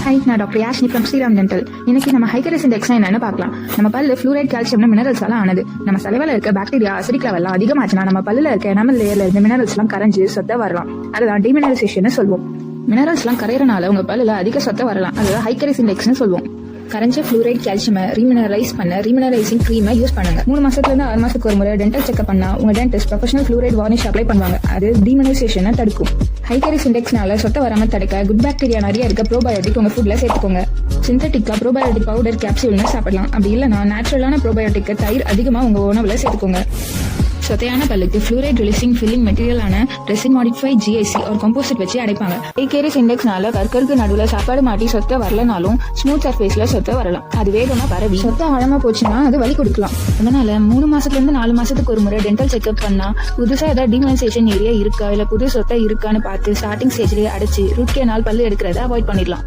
High, நான் doctor Yashini from Sriram dental. இன்னைக்கு நம்ம ஹைகரிஸ் இண்டெக்ஸ் என்னன்னு பார்க்கலாம். நம்ம பல்லு ஃப்ளூரைட், கால்சியம் மினரல்ஸ் எல்லாம் ஆனது. நம்ம சலைவால இருக்க பாக்டீரியா அசிடிக் லெவல் அதிகமாச்சுன்னா நம்ம பல்லுல இருக்க எனாமல் லேயர்ல இருந்து மினரல்ஸ் எல்லாம் கரைஞ்சு சொத்த வரலாம். அதுதான் டிமினரைசேஷன் சொல்லுவோம். மினரல்ஸ் எல்லாம் கரையறனால உங்க பல்லுல அதிக சொத்த வரலாம். அதுதான் ஹைகரிஸ் இண்டெக்ஸ்னு சொல்லுவோம். கரைஞ்ச ஃப்ளூரைட் கால்சியம் ரீமினரைஸ் பண்ண ரீமினரைசிங் க்ரீமை யூஸ் பண்ணுங்க. 3 மாசத்துல இருந்து 6 மாசத்துக்கு ஒரு முறை டென்டல் செக்அப் பண்ணா உங்க dentist professional fluoride varnish apply பண்ணுவாங்க. அது டிமினரைசேஷனை தடுக்கும். ஹைகரிஸ் இண்டெக்ஸ்னால சொத்த வராம தடுக்க குட் பாக்டீரியா நிறைய இருக்க ப்ரோபயோட்டிக் உங்க ஃபுட்ல சேர்த்துக்கோங்க. சிந்தட்டிக்கா ப்ரோபயோட்டிக் பவுடர் கேப்சூல்னு சாப்பிடலாம். அப்படி இல்லைன்னா நேச்சுரலான ப்ரோபயோட்டிக் தயிர் அதிகமா உங்க உணவுல சேர்த்துக்கோங்க. சொத்தையான பல்லுக்கு ஃப்ளூரைட் ரிலீசிங் ஃபில்லிங் மெட்டீரியலான ரெசின் மாடிஃபைட் GIC ஒரு கம்போசிட் வச்சு அடைப்பாங்க. ஹைகரிஸ் இண்டெக்ஸ்னால கற்கருக்கு நடுவில் சாப்பாடு மாட்டி சொத்த வரலனாலும் ஸ்மூத் சர்ஃபேஸ்ல சொத்த வரலாம். அது வேகமா பரவி சொத்த ஆழமா போச்சுன்னா அது வலி கொடுக்கலாம். அதனால 3 மாசத்துல இருந்து 4 மாசத்துக்கு ஒரு முறை டென்டல் செக்அப் பண்ணா புதுசா ஏதாவது டிமினரைசேஷன் ஏரியா இருக்கா இல்ல புது சொத்த இருக்கான்னு பார்த்து ஸ்டார்டிங் ஸ்டேஜ்லயே அடைச்சு ரூட் கேனால் பல்லு எடுக்கிறத அவாய்ட் பண்ணிடலாம்.